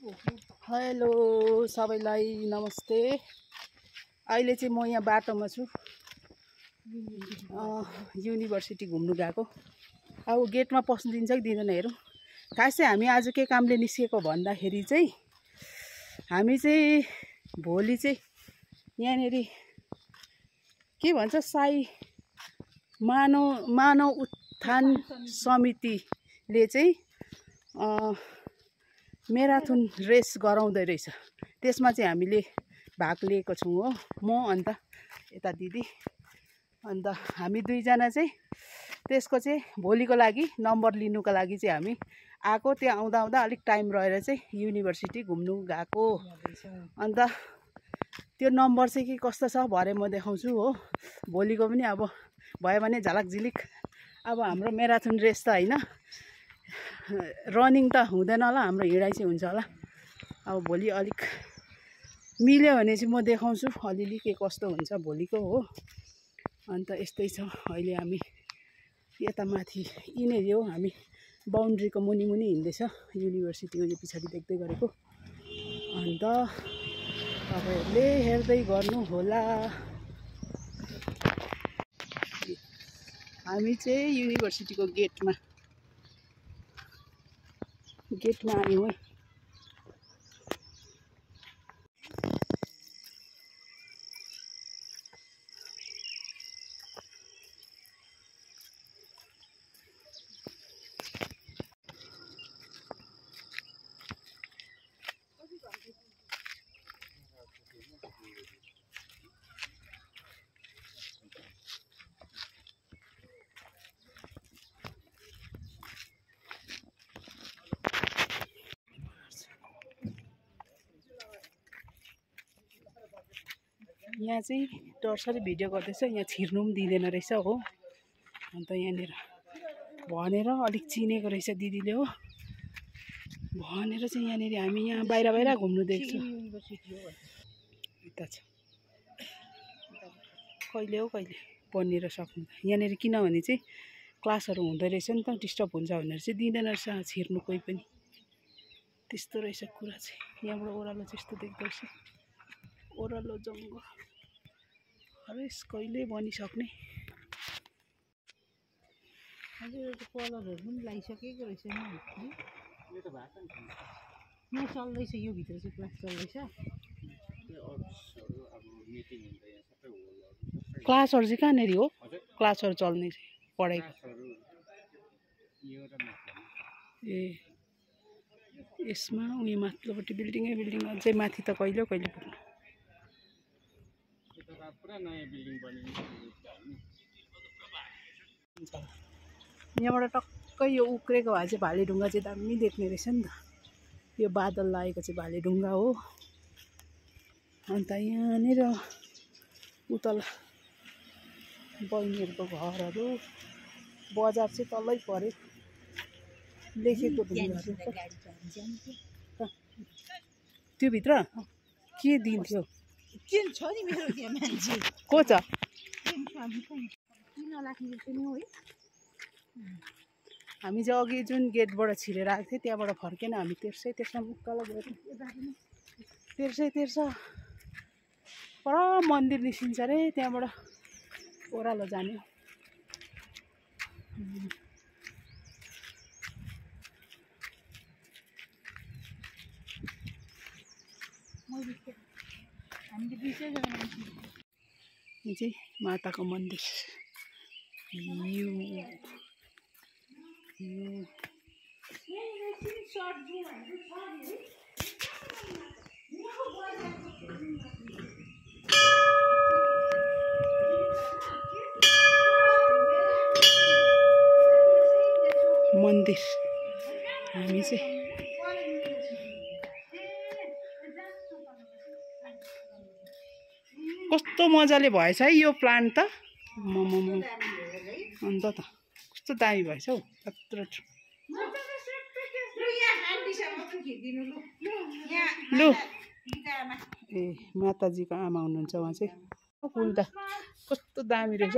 Hello सबैलाई नमस्ते। अहिले चाहिँ म यहाँ बाटोमा छु, युनिभर्सिटी घुम्नु गएको। अब गेटमा पस्नु दिन्छ कि दिँदैन हेरौँ। खास चाहिँ हामी आज के कामले निस्केको भन्दाखेरि चाहिँ हामी चाहिँ भोलि चाहिँ यहाँनेर के भन्छ साई मानव उत्थान समितिले चाहिँ म्याराथन रेस गराउँदै रहेछ। त्यसमा चाहिँ हामीले भाग लिएको छौँ हो, म अन्त यता दिदी अन्त हामी दुईजना चाहिँ त्यसको चाहिँ भोलिको लागि नम्बर लिनुको लागि चाहिँ हामी आएको। त्यहाँ आउँदा आउँदा अलिक टाइम रहेर चाहिँ युनिभर्सिटी घुम्नु गएको। अन्त त्यो नम्बर चाहिँ के कस्तो छ भरे म देखाउँछु हो। भोलिको पनि अब भयो भने झलक झिलिक। अब हाम्रो म्याराथन रेस त होइन, रनिङ त हुँदैन होला, हाम्रो हिँडाइ चाहिँ हुन्छ होला। अब भोलि अलिक मिल्यो भने चाहिँ म देखाउँछु अलिअलि के कस्तो हुन्छ भोलिको हो। अन्त यस्तै छ। अहिले हामी यता माथि यिनीहरू हो, हामी बाउन्ड्रीको मुनि मुनि हिँड्दैछ युनिभर्सिटी उयो पछाडि देख्दै गरेको। अन्त तपाईँहरूले हेर्दै गर्नु होला। हामी चाहिँ युनिभर्सिटीको गेटमा आयौँ है। यहाँ चाहिँ डरसरी भिडियो गर्दैछ, यहाँ छिर्नु पनि दिँदैन रहेछ हो। अन्त यहाँनिर भनेर अलिक चिनेको रहेछ दिदीले हो, भनेर चाहिँ यहाँनिर हामी यहाँ बाहिर घुम्नु देख्छौँ। यता छ कहिले हो कहिले बनिएर सक्नु। यहाँनिर किनभने चाहिँ क्लासहरू हुँदो रहेछ नि त, डिस्टर्ब हुन्छ भनेर चाहिँ दिँदैन रहेछ छिर्नु कोही पनि। त्यस्तो रहेछ कुरा चाहिँ। यहाँबाट ओह्रालो त्यस्तो देख्दो रहेछ, ओह्रालो जङ्गल हरेस कहिले बनिसक्ने। कलरहरू पनि लगाइसकेको रहेछ नि, यहाँ चल्दैछ, यो भित्र चाहिँ क्लास चल्दैछ। क्लासहरू चाहिँ कहाँनिर हो? क्लासहरू चल्ने चाहिँ पढाइको ए यसमा उयो माथिल्लोपट्टि बिल्डिङ अझै माथि त कहिले पुग्नु। यहाँबाट टक्कै यो उक्रेको भए चाहिँ भालेढुङ्गा चाहिँ दामी देख्ने रहेछ नि त। यो बादल लागेको चाहिँ भालेढुङ्गा हो। अन्त यहाँनिर उतल बहिनीहरूको घरहरू, बजार चाहिँ तलै पऱ्यो लेखेको ढुङ्गाहरू। त्यो भित्र के दिन्थ्यो? के छ नि मेरो त्यहाँ मान्छे को छ? हामी चाहिँ अघि जुन गेटबाट छिरेर आएको थियौँ त्यहाँबाट फर्केन हामी, त्यसमा उकालो गएर तेर्छ पर मन्दिर निस्किन्छ अरे, त्यहाँबाट ओह्रालो जाने। यो चाहिँ माताको मन्दिर। मन्दिर हामी चाहिँ कस्तो मजाले भएछ है यो प्लान्ट त। अन्त त कस्तो दामी भएछ हौ, यत्रो लु। ए माताजीको आमा हुनुहुन्छ उहाँ चाहिँ। फुल त कस्तो दामी रहेछ,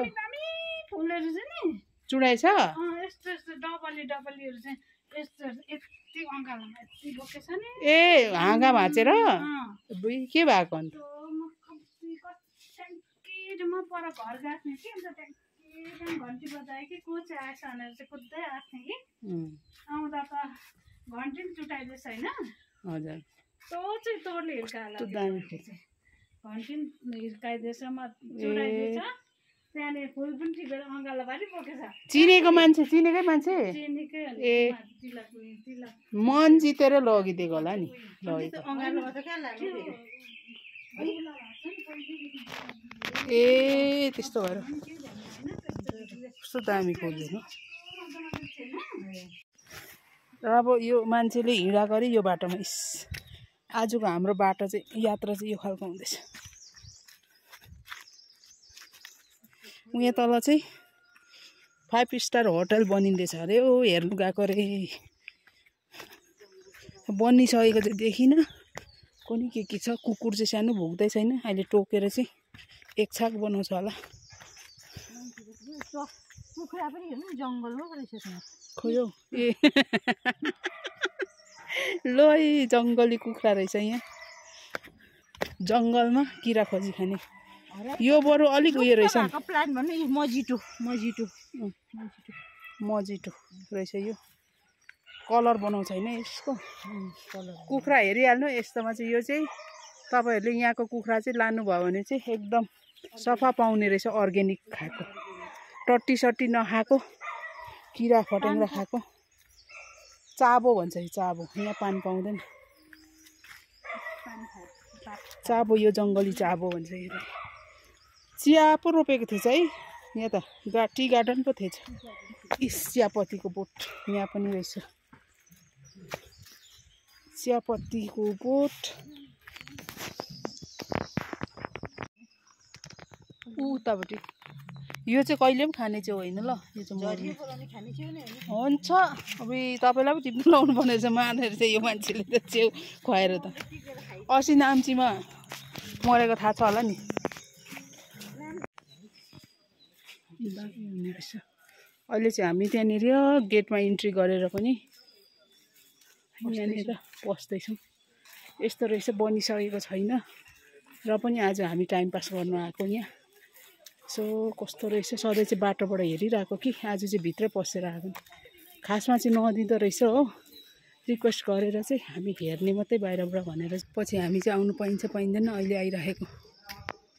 चुडाइ छ। यस्तो डबलीहरू चाहिँ यस्तो यति अँगालोमा यति बोकेछ नि ए हाँगा भाँचेर बुई के भएको अन्त ट्याङ्कीमा पर घर गएको थिएँ कि अन्त ट्याङ्की घन्टी बजायो कि को चाहिँ आएछ भनेर चाहिँ कुद्दै आएको थिएँ कि आउँदा त घन्टी पनि चुटाइदिएछ होइन हजुर त्यो चाहिँ तोडले हिर्काएर त्यो दामी घन्टी पनि हिर्काइदिएछ चुटाइदिएछ त्यहाँनिर फुल पनि टिपेर अँगालो बारी बोकेछ चिनेकै मान्छे चिनेकै ए मन जितेर लगिदिएको होला नि अँगालोमा त कहाँ लाग्यो ए त्यस्तो भएर कस्तो दामी खोल्दैन अब यो मान्छेले हिँडा गरी यो बाटोमा इस आजको हाम्रो बाटो चाहिँ यात्रा चाहिँ यो खालको हुँदैछ उहाँ तल चाहिँ 5 स्टार होटल बनिँदैछ अरे ओ हेर्नु गएको अरे बनिसकेको चाहिँ देखिनँ कुनै के छ कुकुर चाहिँ सानो भुक्दै छैन अहिले टोकेर चाहिँ एक छाक बनाउँछ होला कुखुरा पनि हेर्नु जङ्गलमा रहेछ खोइ हौ ए ल जङ्गली कुखुरा रहेछ यहाँ जङ्गलमा किरा खोजी खाने यो बरु अलिक उयो रहेछ प्लान भन्नु मजिटो रहेछ यो कलर बनाउँछ होइन यसको कुखुरा हेरिहाल्नु यस्तोमा चाहिँ यो चाहिँ तपाईँहरूले यहाँको कुखुरा चाहिँ लानुभयो भने चाहिँ एकदम सफा पाउने रहेछ अर्ग्यानिक खाएको टट्टी सट्टी नखाएको किरा फटेङ्ग्रा खाएको चाबो भन्छ यो चाबो यहाँ पानी पाउँदैन चाबो यो जङ्गली चाबो भन्छ यो चिया पो रोपेको थिएछ है यहाँ त टी गार्डन पो थिएछ इस चियापत्तीको बोट यहाँ पनि रहेछ चियापत्तीको बोट उतापट्टि यो चाहिँ कहिले पनि खाने चाहिँ होइन ल यो चाहिँ हुन्छ अब तपाईँलाई पो टिप्नु लाउनु पर्ने रहेछ मानेर चाहिँ यो मान्छेले त च्याउ खुवाएर त अस्ति नाम्चीमा मरेको थाहा छ होला नि हुने रहेछ अहिले चाहिँ हामी त्यहाँनिर गेटमा इन्ट्री गरेर पनि यहाँनिर बस्दैछौँ यस्तो रहेछ बनिसकेको छैन र पनि आज हामी टाइम पास गर्नु आएको यहाँ सो कस्तो रहेछ सधैँ चाहिँ बाटोबाट हेरिरहेको कि आज चाहिँ भित्रै पसेर आएको खासमा चाहिँ नदिँदो रहेछ हो रिक्वेस्ट गरेर चाहिँ हामी हेर्ने मात्रै बाहिरबाट भनेर पछि हामी चाहिँ आउनु पाइन्छ पाइँदैन अहिले आइरहेको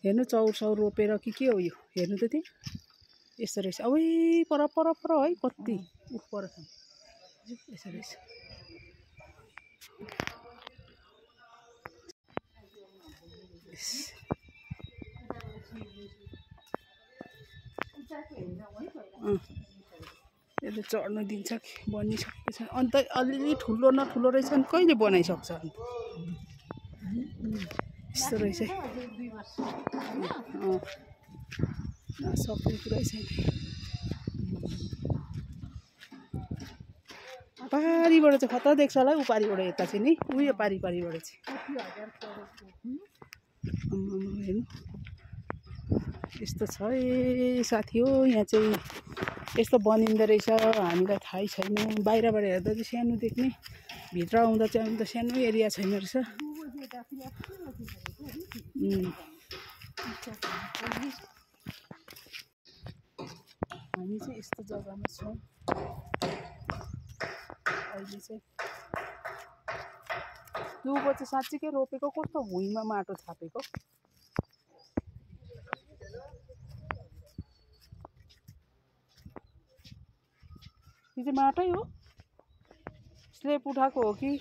हेर्नु चाउर रोपेर के हो यो हेर्नु त त्यहाँ यस्तो रहेछ अब पर है कति पर यसो रहेछ यसले चढ्नु दिन्छ कि बनिसकेको छ अन्त अलिअलि ठुलो नठुलो रहेछ नि कहिले बनाइसक्छ अन्त यस्तो रहेछ सक्ने कुरा छैन पारिबाट चाहिँ खतरा देख्छ होला उपारिबाट यता चाहिँ नि उयो पारिबाट चाहिँ हेर्नु यस्तो छ है साथी हो यहाँ चाहिँ यस्तो बनिँदो रहेछ हामीलाई थाहै छैन बाहिरबाट हेर्दा चाहिँ सानो देख्ने भित्र आउँदा चाहिँ अन्त सानो एरिया छैन रहेछ हामी चाहिँ यस्तो जग्गामा छौँ अहिले चाहिँ दुबो चाहिँ साँच्चीकै रोपेको कस्तो भुइँमा माटो छापेको यो चाहिँ माटै हो स्लेप उठाएको हो कि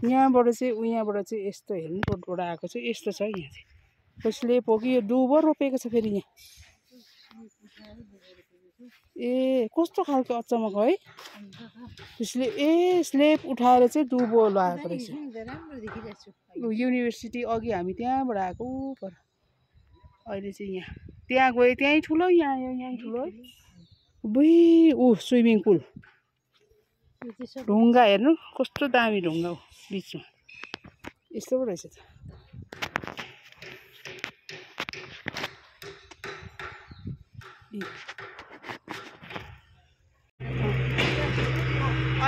यहाँबाट चाहिँ उहाँबाट चाहिँ यस्तो हेर्नु रोडबाट आएको चाहिँ यस्तो छ यहाँ चाहिँ स्लेप हो कि यो दुबो रोपेको छ फेरि यहाँ ए कस्तो खालको अचम्मक है स्लेप उठाएर चाहिँ दुबो लगाएको रहेछ युनिभर्सिटी अघि हामी त्यहाँबाट आएको पर अहिले चाहिँ यहाँ त्यहाँ गयो त्यहीँ ठुलो यहाँ आयो यहीँ ठुलो है बुई स्विमिङ पुल ढुङ्गा हेर्नु कस्तो दामी ढुङ्गा हो बिचमा यस्तो पो रहेछ त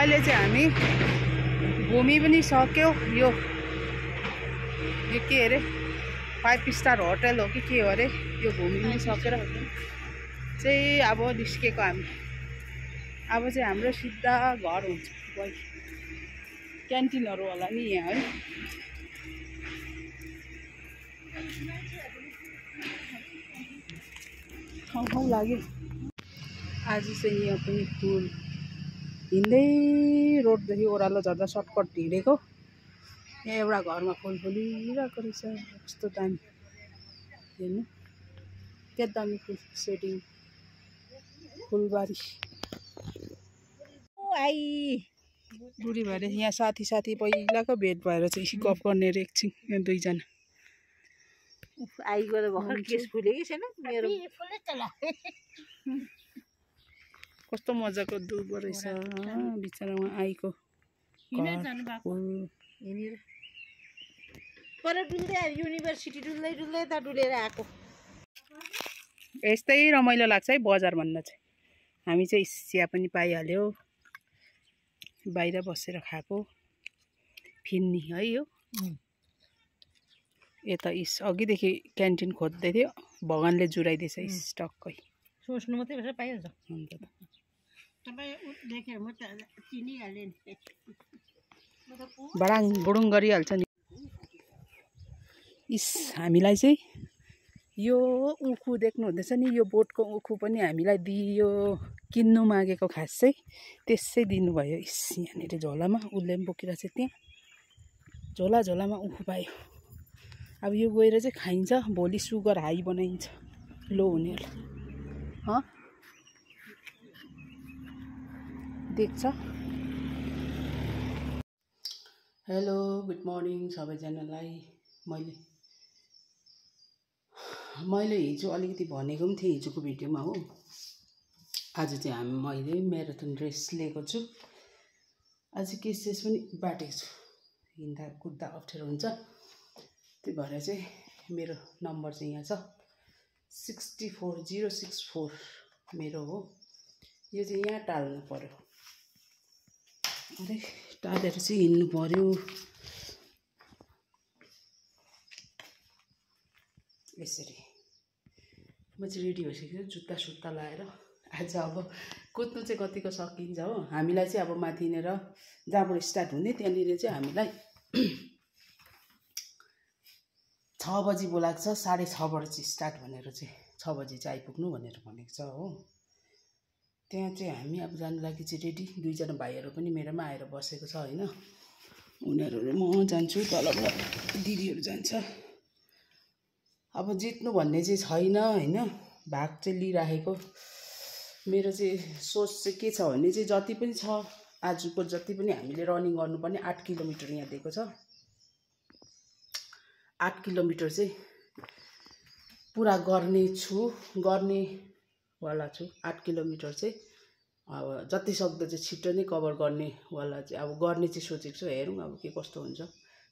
अहिले चाहिँ हामी घुमि पनि सक्यो। यो के अरे 5 स्टार होटल हो कि के हो अरे, यो घुमि पनि सकेर चाहिँ अब निस्केको हामी। अब चाहिँ हाम्रो सिधा घर हुन्छ। क्यान्टिनहरू होला नि यहाँ है। ठाउँ लाग्यो आज चाहिँ। यहाँ पनि फुल हिँड्दै रोडदेखि ओह्रालो झर्दा सर्टकट हिँडेको। यहाँ एउटा घरमा फुल फुलिरहेको रहेछ, कस्तो दामी हेर्नु, क्या दामी फुल सेटिङ, फुलबारी। बुढी भएर यहाँ साथी पहिलाको भेट भएर चाहिँ यसो गफ गर्ने रे एकछिन यो दुईजना। आइगयो त भर्खर केस फुल्यो कि छैन मेरो। कस्तो मजाको दुबो रहेछ बिचरामा आईको पर डुल्दै युनिभर्सिटी डुल्दै त डुलेर आएको। यस्तै रमाइलो लाग्छ है बजार भन्न चाहिँ। हामी चाहिँ चिया पनि पाइहाल्यो, बाहिर बसेर खाएको फिन्नी है। यो यता अघिदेखि क्यान्टिन खोज्दै थियो, भगवानले जुराइदिएछ टक्कै। सोच्नु मात्रै भएर पाइहाल्छ। हुन्छ त बडाङ बुडुङ गरिहाल्छ नि। हामीलाई चाहिँ यो उखु देख्नु हुँदैछ नि, यो बोटको उखु पनि हामीलाई दियो। किन्नु मागेको खास चाहिँ त्यसै दिनुभयो। यहाँनिर झोलामा उसले पनि बोकिरहेको छ, त्यहाँ झोलामा उखु पायो। अब यो गएर चाहिँ खाइन्छ, भोलि सुगर हाई बनाइन्छ लो हुनेहरूलाई। देख्छ। हेलो गुड मर्निङ सबैजनालाई। मैले हिजो अलिकति भनेको पनि थिएँ हिजोको भिडियोमा हो। आज चाहिँ मैले म्याराथन रेस लिएको छु। आज केसेस पनि बाटेको छु, हिँड्दा कुद्दा अप्ठ्यारो हुन्छ। त्यही भएर चाहिँ मेरो नम्बर चाहिँ यहाँ छ 64064 मेरो हो। यो चाहिँ यहाँ टाल्नु पर्यो। अरे टालेर चाहिँ हिँड्नु पर्यो। यसरी म चाहिँ रेडी भइसकेको छु, जुत्ता सुत्ता लाएर। आज अब कुद्नु चाहिँ कतिको सकिन्छ हो। हामीलाई चाहिँ अब माथिनेर जहाँबाट स्टार्ट हुने त्यहाँनिर चाहिँ हामीलाई 6 बजी बोलाएको छ। 6:30बाट चाहिँ स्टार्ट भनेर चाहिँ 6 बजी चाहिँ आइपुग्नु भनेर भनेको छ हो। त्यहाँ चाहिँ हामी अब जानु लागि चाहिँ रेडी। दुईजना भाइहरू पनि मेरोमा आएर बसेको छ होइन। उनीहरू म जान्छु, तलबाट दिदीहरू जान्छ। अब जित्नु भन्ने चाहिँ छैन होइन, भाग चाहिँ लिइराखेको। मेरो चाहिँ सोच चाहिँ के छ भने चाहिँ जति पनि छ आजको जति पनि हामीले रनिङ गर्नुपर्ने 8 किलोमिटर यहाँ दिएको छ। 8 किलोमिटर चाहिँ पुरा गर्नेवाला छु। 8 किलोमिटर चाहिँ अब जति सक्दो चाहिँ छिटो नै कभर गर्नेवाला चाहिँ अब गर्ने चाहिँ सोचेको छु। हेरौँ अब के कस्तो हुन्छ।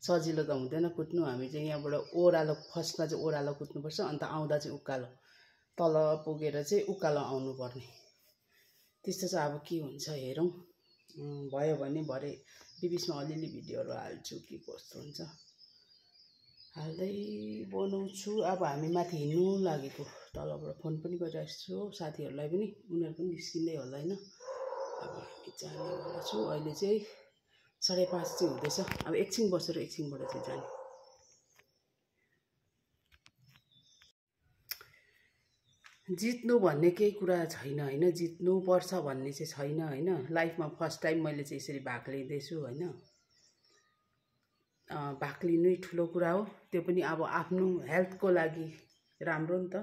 सजिलो त हुँदैन कुद्नु। हामी चाहिँ यहाँबाट ओह्रालो, फर्स्टमा चाहिँ ओह्रालो कुद्नुपर्छ, अन्त आउँदा चाहिँ उकालो, तल पुगेर चाहिँ उकालो आउनुपर्ने। त्यस्तो चाहिँ अब के हुन्छ हेरौँ। भयो भने भरे बिचमा अलिअलि भिडियोहरू हाल्छु, के कस्तो हुन्छ हाल्दै बनाउँछु। अब हामी माथि हिँड्नु लागेको, तलबाट फोन पनि गरिरहेको छु साथीहरूलाई पनि, उनीहरू पनि निस्किँदै होला होइन। अब हामी जानेवाला छु। अहिले चाहिँ 5:30 चाहिँ हुँदैछ। अब एकछिन बसेर एकछिनबाट चाहिँ जाने। जित्नु भन्ने केही कुरा छैन होइन, जित्नु पर्छ भन्ने चाहिँ छैन होइन। लाइफमा फर्स्ट टाइम मैले चाहिँ यसरी भाग लिँदैछु होइन। भाग लिनै ठुलो कुरा हो, त्यो पनि अब आफ्नो हेल्थको लागि राम्रो नि त।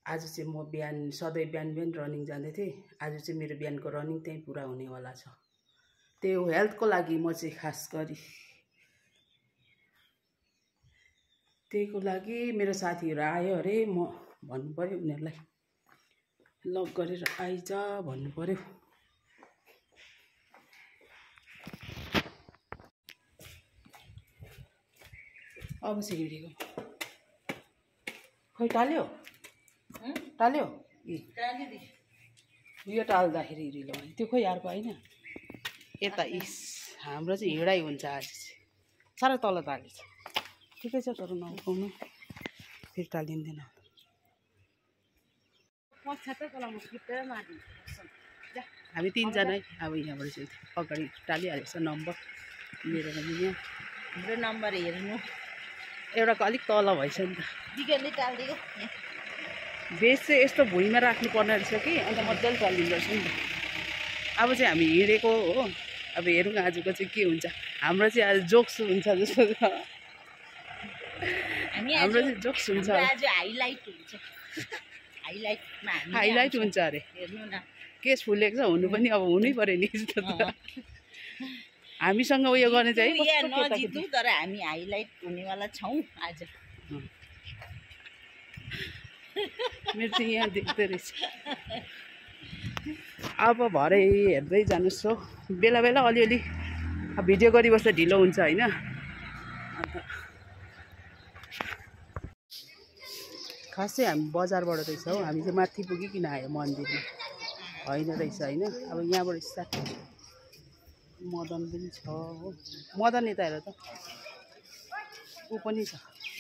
आज चाहिँ म सधैँ बिहान रनिङ जाँदै थिएँ। आज चाहिँ मेरो बिहानको रनिङ त्यहीँ पुरा हुनेवाला छ। त्यो हेल्थको लागि म चाहिँ खास गरी त्यहीको लागि मेरो साथीहरू आयो अरे, म भन्नु पर्यो उनीहरूलाई लक गरेर आइज भन्नु पर्यो। अब चाहिँ हिँडेको खोइ टाल्यो यो टाल्दाखेरि हिँडिलो भने त्यो खोइ अर्को होइन। यता इस हाम्रो चाहिँ हिँडाइ हुन्छ आज चाहिँ साह्रै तल तालिन्छ ठिकै छ तर नउठाउनु फेरि टालिँदैन हामी तिनजना अब यहाँबाट चाहिँ अगाडि टालिहालेको छ नम्बर मेरो पनि यहाँ हाम्रो नम्बर हेर्नु एउटाको अलिक तल भएछ नि त दिगरले टालिदिएको बेस चाहिँ यस्तो भुइँमा राख्नु पर्ने रहेछ कि अन्त मजाले चलिँदो रहेछ नि त अब चाहिँ हामी हिँडेको हो अब हेरौँ आजको चाहिँ के हुन्छ हाम्रो चाहिँ आज जोक्स हुन्छ जस्तो छ हाम्रो चाहिँ जोक्स हुन्छ आज हाइलाइट हुन्छ हाइलाइट हुन्छ अरे हेर्नु न केस फुलेको छ हुनु पनि अब हुनै पर्यो नि यस्तो त हामीसँग उयो गर्ने चाहिँ नजित्नु तर हामी हाइलाइट हुनेवाला छौँ आज मेरो चाहिँ यहाँ देख्दो रहेछ अब भरे हेर्दै जानुहोस् हो बेला बेला अलिअलि भिडियो गरिबस्दा ढिलो हुन्छ होइन अन्त खास चाहिँ हामी बजारबाट रहेछ हौ हामी चाहिँ माथि पुगिकन आयो मन्दिरमा होइन रहेछ होइन अब यहाँबाट स्टार्ट हुन्छ मदन पनि छ हो मदन यता हेर त ऊ पनि छ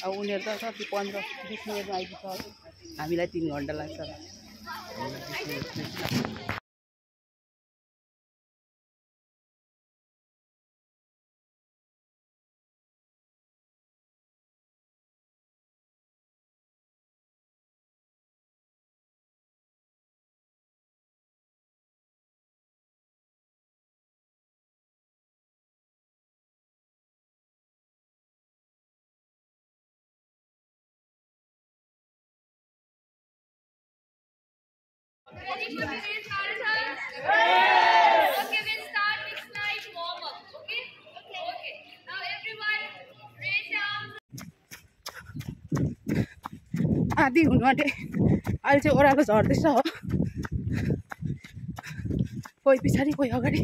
अब उनीहरू त कति 15-20 मिनटमा आइपुग्छ हामीलाई 3 घन्टा लाग्छ Ready for today's marathon? Okay, we'll start with slight warm up. Okay? Okay. Now everyone, raise your arms. आदि हुनु आँटे अहिले चाहिँ ओह्रालो झर्दैछ हो कोही पछाडि कोही अगाडि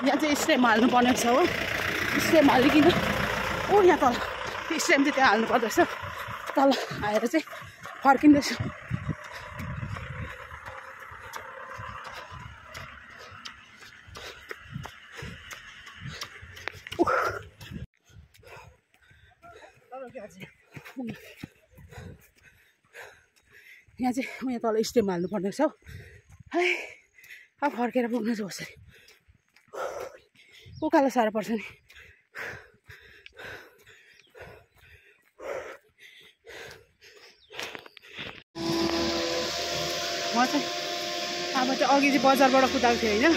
यहाँ चाहिँ स्टेम हाल्नु पर्ने छ हो स्टेम हालिकन ओ यहाँ तल स्टेम चाहिँ त्यहाँ हाल्नु पर्दछ तल आएर चाहिँ फर्किँदैछ यहाँ चाहिँ यहाँ तल स्टेम हाल्नु पर्ने छ है अब फर्केर पुग्नु छ कसरी उकालो साह्रो पर्छ नि म चाहिँ अब चाहिँ अघि चाहिँ बजारबाट कुदाएको थिएँ होइन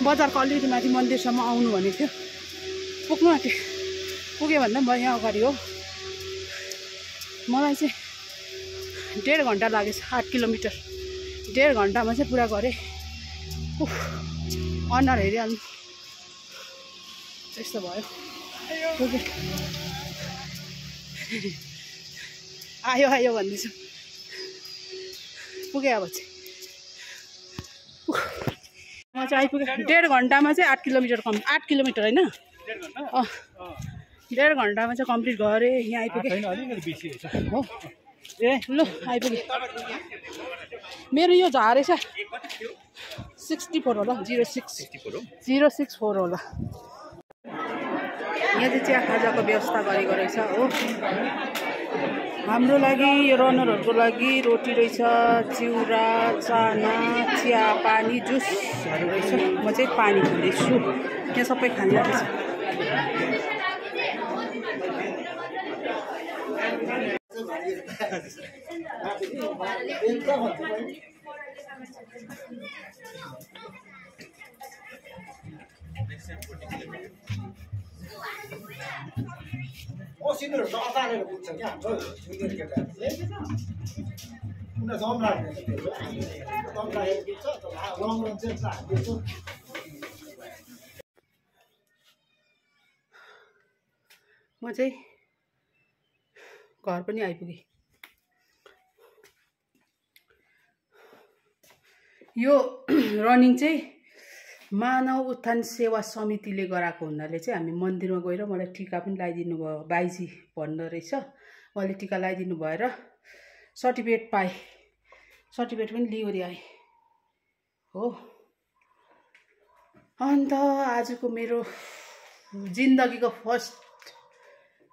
बजारको अलिकति माथि मन्दिरसम्म आउनु भनेको थियो पुग्नु आँट्यो पुग्यो भन्दा पनि भयो यहाँ अगाडि हो मलाई चाहिँ 1.5 घन्टा लागेछ 8 किलोमिटर 1.5 घन्टामा चाहिँ पुरा गरेँ अनुहार हेरिहाल्नु त्यस्तो भयो पुग्यो आयो आयो भन्दैछु पुगेँ अब चाहिँ म चाहिँ आइपुगेँ 1.5 घन्टामा चाहिँ 8 किलोमिटर 8 किलोमिटर होइन 1.5 घन्टामा चाहिँ कम्प्लिट गरेँ यहाँ आइपुगेँ हो ए ल आइपुगेँ मेरो यो झारेछ 64 होला 064 होला यहाँ चाहिँ चिया खाजाको व्यवस्था गरेको रहेछ हो हाम्रो लागि रनरहरूको लागि रोटी रहेछ चिउरा चाना चिया पानी जुसहरू रहेछ म चाहिँ पानी खाँदैछु यहाँ सबै खाने रहेछ सिनियर अचारेर पुग्छ क्या हाम्रो जुनियर केटाहरूले उनीहरू दम राख्दैन दम राखेर पुग्छ लङ रन चाहिँ हालिदिन्छ म चाहिँ घर पनि आइपुगेँ यो रनिङ चाहिँ मानव उत्थान सेवा समितिले गराएको हुनाले चाहिँ हामी मन्दिरमा गएर मलाई टिका पनि लगाइदिनु भयो, बाइजी भन्दो रहेछ। मैले टिका लगाइदिनु भएर सर्टिफिकेट पाएँ, सर्टिफिकेट पनि लिइवरी आएँ हो। अन्त आजको मेरो जिन्दगीको फर्स्ट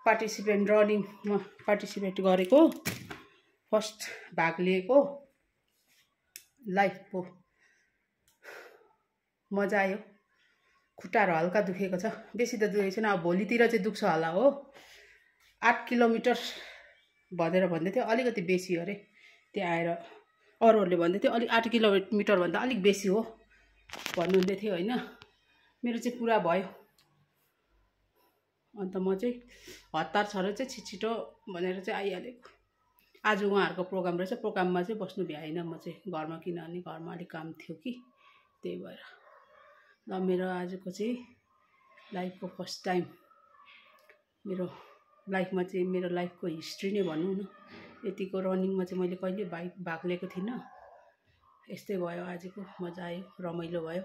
पार्टिसिपेन्ट, रनिङमा पार्टिसिपेट गरेको, फर्स्ट भाग लिएको, लाइफको मजा आयो। खुट्टाहरू हल्का दुखेको छ, बेसी त दुखेको छैन। अब भोलितिर चाहिँ दुख्छ होला हो। 8 किलोमिटर भनेर भन्दै थियो, अलिकति बेसी अरे। त्यहाँ आएर अरूहरूले भन्दै थियो अलिक 8 किलोमिटर भन्दा अलिक बेसी हो भन्नुहुँदै थियो होइन। मेरो चाहिँ पुरा भयो। अन्त म चाहिँ हतार छ र चाहिँ छिटो भनेर चाहिँ आइहालेको। आज उहाँहरूको प्रोग्राम रहेछ, प्रोग्राममा चाहिँ बस्नु भ्याइनँ म चाहिँ घरमा, किनभने घरमा अलिक काम थियो कि, त्यही भएर। ल मेरो आजको चाहिँ लाइफको फर्स्ट टाइम, मेरो लाइफमा चाहिँ मेरो लाइफको हिस्ट्री नै भनौँ न, यतिको रनिङमा चाहिँ मैले कहिले भाग लिएको थिइनँ। यस्तै भयो आजको, मजा आयो, रमाइलो भयो।